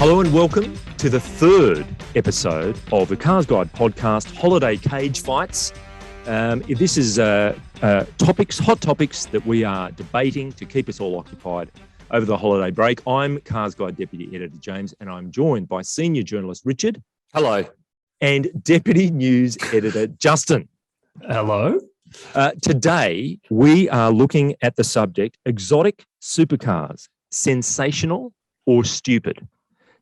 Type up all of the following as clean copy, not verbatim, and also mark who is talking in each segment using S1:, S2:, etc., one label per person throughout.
S1: Hello and welcome to the third episode of the CarsGuide podcast, Holiday Cage Fights. This is hot topics that we are debating to keep us all occupied over the holiday break. I'm CarsGuide Deputy Editor James, and I'm joined by Senior Journalist Richard.
S2: Hello.
S1: And Deputy News Editor Justin.
S3: Hello.
S1: Today, we are looking at the subject, exotic supercars, sensational or stupid?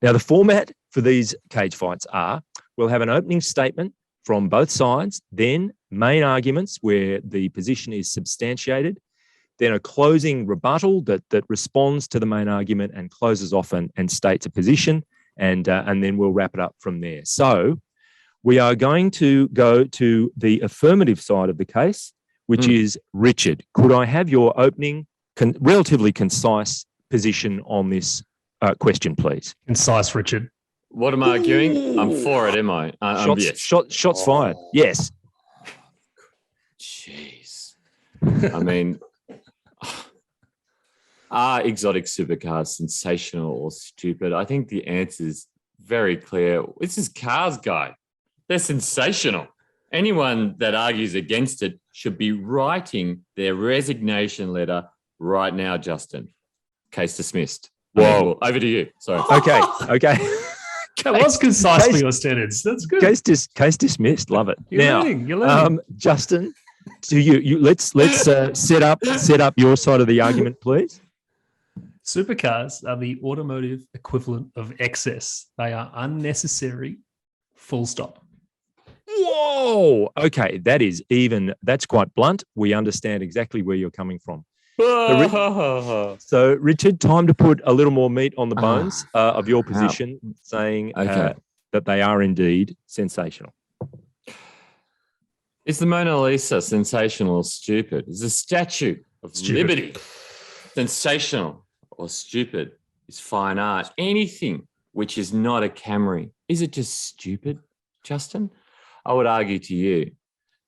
S1: Now, the format for these cage fights are, we'll have an opening statement from both sides, then main arguments where the position is substantiated, then a closing rebuttal that responds to the main argument and closes off and states a position, and then we'll wrap it up from there. So we are going to go to the affirmative side of the case, which is Richard. Could I have your opening, relatively concise position on this question, please?
S3: Concise, Richard.
S2: What am I arguing? I'm for it, am I? Yes.
S1: Shots fired. Yes.
S2: Jeez. I mean, are exotic supercars sensational or stupid? I think the answer is very clear. This is CarsGuide. They're sensational. Anyone that argues against it should be writing their resignation letter right now, Justin. Case dismissed.
S1: Whoa.
S2: Over to you. Sorry.
S1: Okay.
S3: That was concise for your standards. That's good.
S1: Case dismissed. Love it.
S3: You're learning.
S1: Justin, do you let's set up your side of the argument, please.
S3: Supercars are the automotive equivalent of excess. They are unnecessary. Full stop.
S1: Whoa. Okay, that's quite blunt. We understand exactly where you're coming from. So, Richard, time to put a little more meat on the bones of your position, saying that they are indeed sensational.
S2: Is the Mona Lisa sensational or stupid? Is the Statue of Liberty sensational or stupid? Is fine art anything which is not a Camry? Is it just stupid, Justin? I would argue to you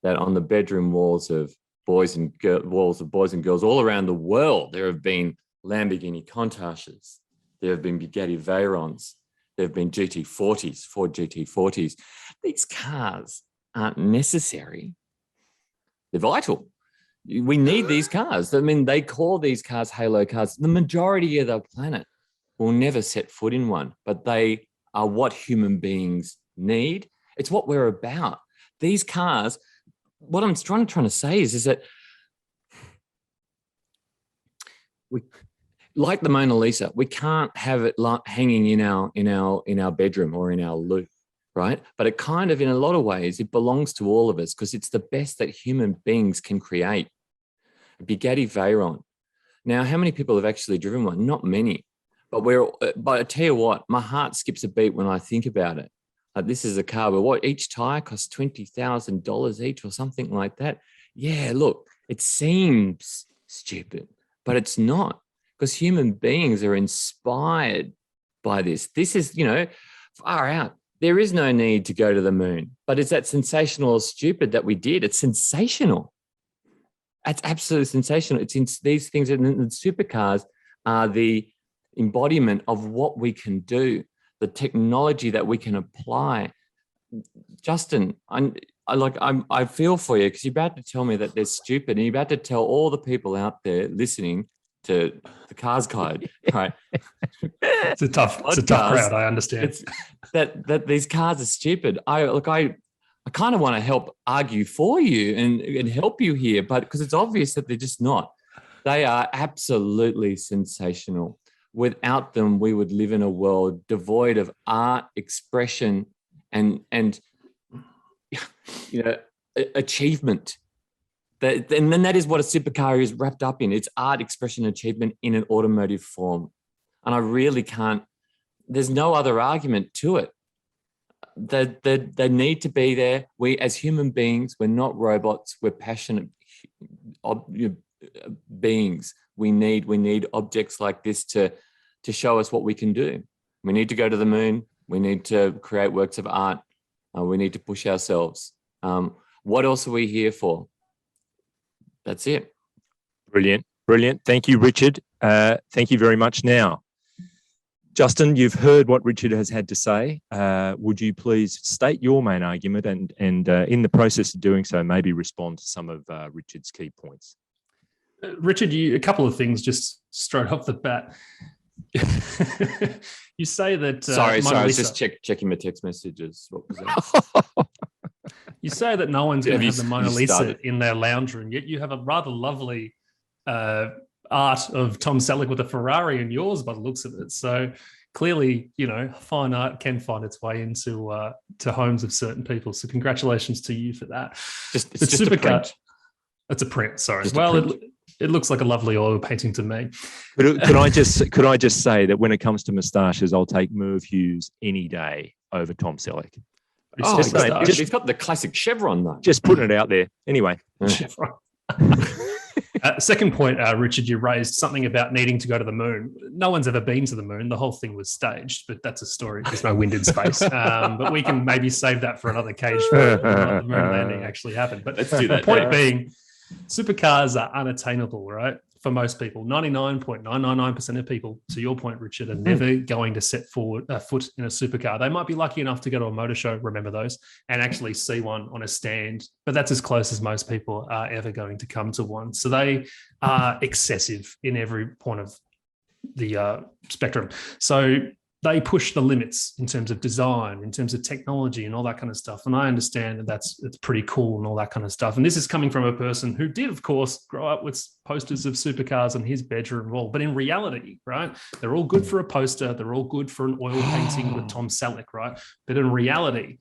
S2: that on the bedroom walls of boys and girls all around the world, there have been Lamborghini Countaches, there have been Bugatti Veyrons, there have been GT40s, Ford GT40s. These cars aren't necessary. They're vital. We need these cars. I mean, they call these cars halo cars. The majority of the planet will never set foot in one, but they are what human beings need. It's what we're about. These cars, what I'm trying to say is that we, like the Mona Lisa, we can't have it hanging in our bedroom or in our loop, right? But it kind of, in a lot of ways, it belongs to all of us because it's the best that human beings can create. A Bugatti Veyron. Now, how many people have actually driven one? Not many. But I tell you what, my heart skips a beat when I think about it. This is a car where each tire costs $20,000 each or something like that. Yeah, look, it seems stupid, but it's not, because human beings are inspired by this. This is, far out. There is no need to go to the moon, but is that sensational or stupid that we did? It's sensational. That's absolutely sensational. These things, and the supercars are the embodiment of what we can do. The technology that we can apply. Justin, I feel for you because you're about to tell me that they're stupid, and you're about to tell all the people out there listening to the CarsGuide, right?
S3: It's a tough crowd. I understand.
S2: It's that these cars are stupid. I kind of want to help argue for you and help you here, but because it's obvious that they're just not. They are absolutely sensational. Without them, we would live in a world devoid of art, expression, and achievement. And then that is what a supercar is wrapped up in. It's art, expression, achievement in an automotive form. And I really can't. There's no other argument to it. They need to be there. We, as human beings, we're not robots. We're passionate beings. We need objects like this to show us what we can do. We need to go to the moon. We need to create works of art. We need to push ourselves. What else are we here for? That's it.
S1: Brilliant. Thank you, Richard. Thank you very much. Now, Justin, you've heard what Richard has had to say. Would you please state your main argument and in the process of doing so, maybe respond to some of Richard's key points?
S3: Richard, a couple of things just straight off the bat. You say that.
S2: Sorry, I was just checking my text messages. What was that?
S3: You say that no one's going to have the Mona Lisa
S2: started?
S3: in their lounge room, yet you have a rather lovely art of Tom Selleck with a Ferrari in yours by the looks of it. So clearly, fine art can find its way into to homes of certain people. So congratulations to you for that.
S2: It's just a print.
S3: It's a print. Sorry.
S2: Just
S3: It looks like a lovely oil painting to me.
S1: But could I just say that when it comes to moustaches, I'll take Merv Hughes any day over Tom Selleck.
S2: He's got the classic chevron though.
S1: Just putting it out there. Anyway.
S3: Second point, Richard, you raised something about needing to go to the moon. No one's ever been to the moon. The whole thing was staged, but that's a story. There's no wind in space. But we can maybe save that for another cage fight when the moon landing actually happened. But
S2: let's do that.
S3: The point being, supercars are unattainable, right? For most people, 99.999% of people, to your point, Richard, are never going to set foot in a supercar. They might be lucky enough to go to a motor show, remember those, and actually see one on a stand, but that's as close as most people are ever going to come to one. So they are excessive in every point of the spectrum. So they push the limits in terms of design, in terms of technology and all that kind of stuff. And I understand that it's pretty cool and all that kind of stuff. And this is coming from a person who did, of course, grow up with posters of supercars on his bedroom wall. But in reality, right, they're all good for a poster. They're all good for an oil painting with Tom Selleck, right? But in reality,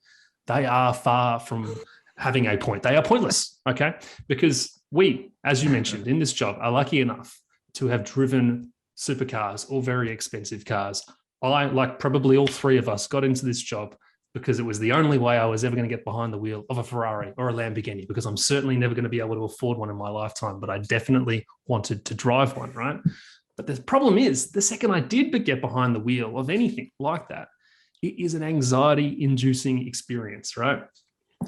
S3: they are far from having a point. They are pointless, okay? Because we, as you mentioned, in this job are lucky enough to have driven supercars or very expensive cars. I, like probably all three of us, got into this job because it was the only way I was ever going to get behind the wheel of a Ferrari or a Lamborghini, because I'm certainly never going to be able to afford one in my lifetime, but I definitely wanted to drive one, right? But the problem is, the second I did get behind the wheel of anything like that, it is an anxiety-inducing experience, right?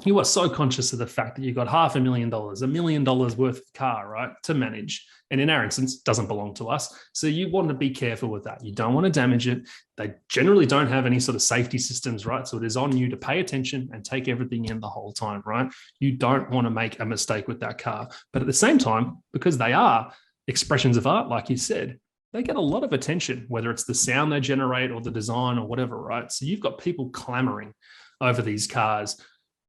S3: You are so conscious of the fact that you've got $500,000, $1 million worth of car, right, to manage. And in our instance, doesn't belong to us. So you want to be careful with that. You don't want to damage it. They generally don't have any sort of safety systems, right? So it is on you to pay attention and take everything in the whole time, right? You don't want to make a mistake with that car. But at the same time, because they are expressions of art, like you said, they get a lot of attention, whether it's the sound they generate or the design or whatever, right? So you've got people clamoring over these cars,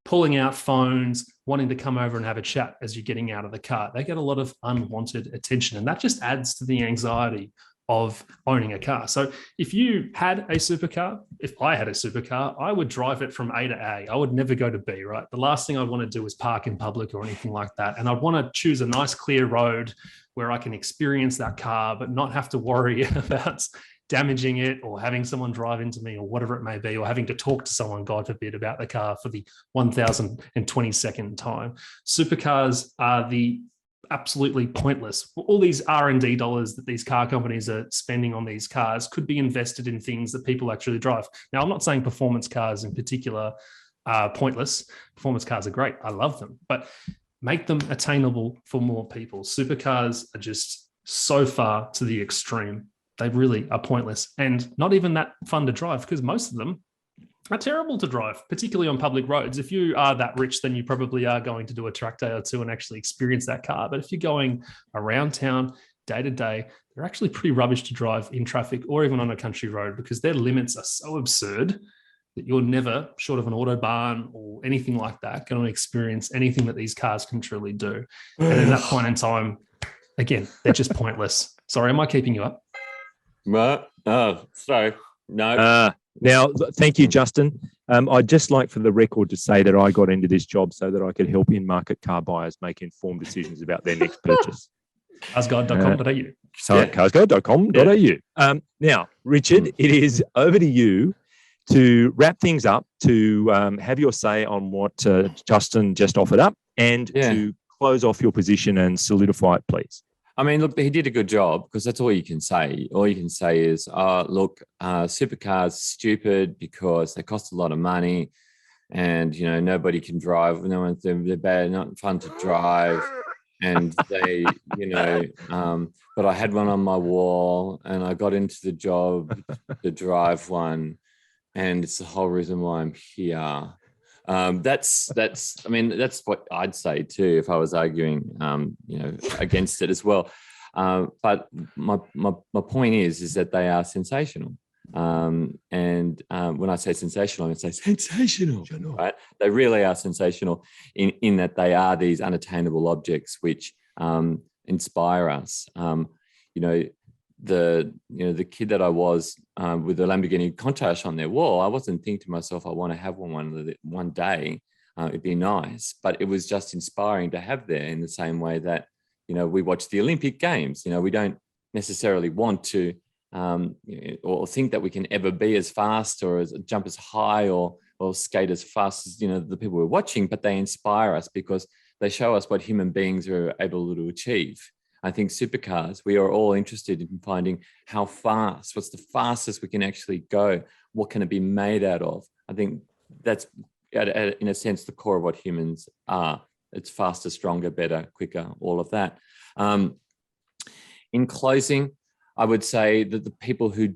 S3: pulling out phones, wanting to come over and have a chat as you're getting out of the car. They get a lot of unwanted attention, and that just adds to the anxiety of owning a car. So if you had a supercar, if I had a supercar, I would drive it from A to A. I would never go to B, right? The last thing I'd want to do is park in public or anything like that. And I'd want to choose a nice clear road where I can experience that car, but not have to worry about damaging it or having someone drive into me or whatever it may be, or having to talk to someone, God forbid, about the car for the 1,022nd time. Supercars are the absolutely pointless. All these R&D dollars that these car companies are spending on these cars could be invested in things that people actually drive. Now, I'm not saying performance cars in particular are pointless. Performance cars are great. I love them, but make them attainable for more people. Supercars are just so far to the extreme. They really are pointless and not even that fun to drive, because most of them are terrible to drive, particularly on public roads. If you are that rich, then you probably are going to do a track day or two and actually experience that car. But if you're going around town day to day, they're actually pretty rubbish to drive in traffic or even on a country road, because their limits are so absurd that you're never, short of an autobahn or anything like that, going to experience anything that these cars can truly do. And at that point in time, again, they're just pointless. Sorry, am I keeping you up?
S2: Sorry. No.
S1: Now, thank you, Justin. I'd just like for the record to say that I got into this job so that I could help in-market car buyers make informed decisions about their next purchase.
S3: CarsGuide.com.au.
S1: Sorry, CarsGuide.com.au. Now, Richard, it is over to you to wrap things up, to have your say on what Justin just offered up, and to close off your position and solidify it, please.
S2: I mean, look, he did a good job, because that's all you can say. All you can say is, look, supercars stupid because they cost a lot of money, and nobody can drive. No one's they're bad, not fun to drive. and they, but I had one on my wall, and I got into the job to drive one, and it's the whole reason why I'm here. That's what I'd say too if I was arguing, against it as well. But my point is that they are sensational. And when I say sensational, I say sensational, right? They really are sensational in that they are these unattainable objects which inspire us. The kid that I was with the Lamborghini Countach on their wall, I wasn't thinking to myself, I want to have one day. It'd be nice, but it was just inspiring to have there in the same way that, we watch the Olympic Games. We don't necessarily want to or think that we can ever be as fast or jump as high or skate as fast as, the people we're watching, but they inspire us because they show us what human beings are able to achieve. I think supercars, we are all interested in finding how fast, what's the fastest we can actually go? What can it be made out of? I think that's, in a sense, the core of what humans are. It's faster, stronger, better, quicker, all of that. In closing, I would say that the people who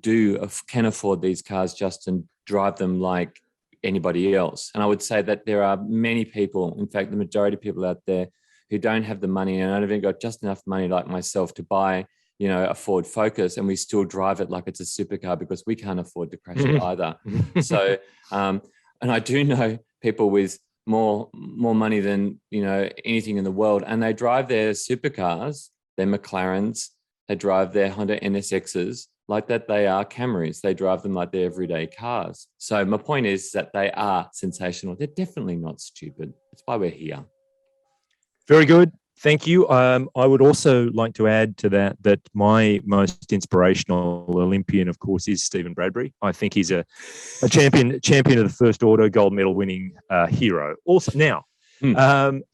S2: can afford these cars, Justin, drive them like anybody else. And I would say that there are many people, in fact, the majority of people out there who don't have the money and don't even got just enough money like myself to buy, a Ford Focus, and we still drive it like it's a supercar because we can't afford to crash it either. So, and I do know people with more money than, anything in the world, and they drive their supercars, their McLarens, they drive their Honda NSXs like that they are Camrys. They drive them like they're everyday cars. So my point is that they are sensational. They're definitely not stupid. That's why we're here.
S1: Very good. Thank you. I would also like to add to that my most inspirational Olympian, of course, is Stephen Bradbury. I think he's a champion of the first order, gold medal winning hero. Also, now,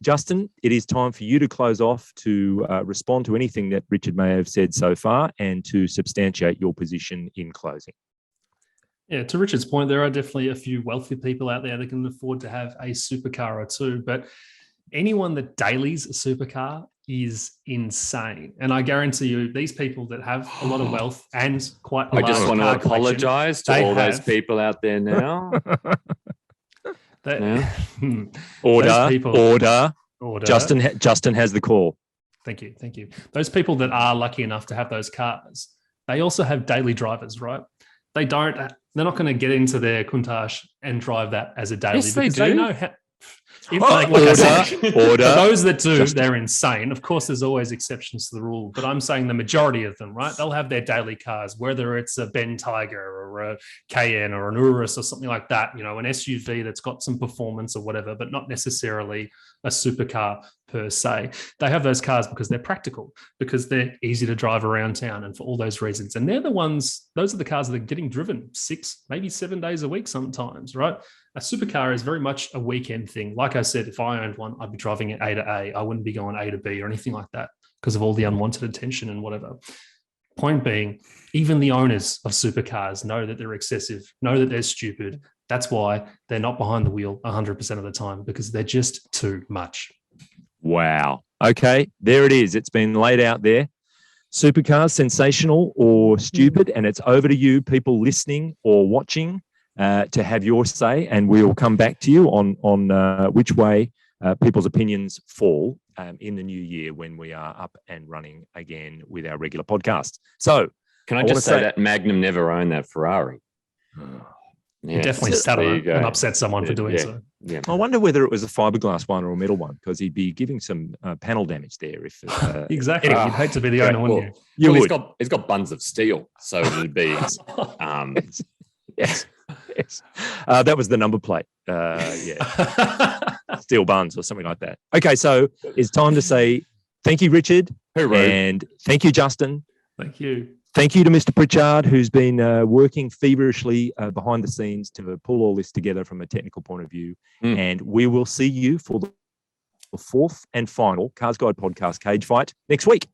S1: Justin, it is time for you to close off to respond to anything that Richard may have said so far and to substantiate your position in closing.
S3: Yeah, to Richard's point, there are definitely a few wealthy people out there that can afford to have a supercar or two, but anyone that dailies a supercar is insane. And I guarantee you, these people that have a lot of wealth and quite a large
S2: I just want to apologize to all those people out there now.
S1: Order. Justin has the call.
S3: Thank you. Those people that are lucky enough to have those cars, they also have daily drivers, right? They're not going to get into their Countach and drive that as a daily.
S2: Yes, they do.
S3: They know how.
S1: Order.
S3: For those that do, they're insane. Of course, there's always exceptions to the rule, but I'm saying the majority of them, right? They'll have their daily cars, whether it's a Ben Tiger or a Cayenne or an Urus or something like that, an SUV that's got some performance or whatever, but not necessarily a supercar per se. They have those cars because they're practical, because they're easy to drive around town, and for all those reasons. And those are the cars that are getting driven 6, maybe 7 days a week sometimes, right? A supercar is very much a weekend thing. Like I said, if I owned one, I'd be driving it A to A. I wouldn't be going A to B or anything like that because of all the unwanted attention and whatever. Point being, even the owners of supercars know that they're excessive, know that they're stupid. That's why they're not behind the wheel 100% of the time, because they're just too much.
S1: Wow. Okay, there it is. It's been laid out there. Supercars, sensational or stupid, and it's over to you, people listening or watching, to have your say, and we'll come back to you on which way people's opinions fall in the new year when we are up and running again with our regular podcast. So,
S2: can I just say that Magnum never owned that Ferrari?
S3: He definitely sat on it and upset someone for doing so.
S1: Yeah. I wonder whether it was a fiberglass one or a metal one, because he'd be giving some panel damage there. If
S3: exactly, you'd hate to be the owner, wouldn't you?
S2: He's got buns of steel, so it'd be
S1: yes. That was the number plate. Steel buns or something like that. Okay, so it's time to say thank you, Richard, and thank you, Justin.
S3: Thank you.
S1: Thank you to Mr. Pritchard, who's been working feverishly behind the scenes to pull all this together from a technical point of view. And we will see you for the fourth and final CarsGuide podcast cage fight next week.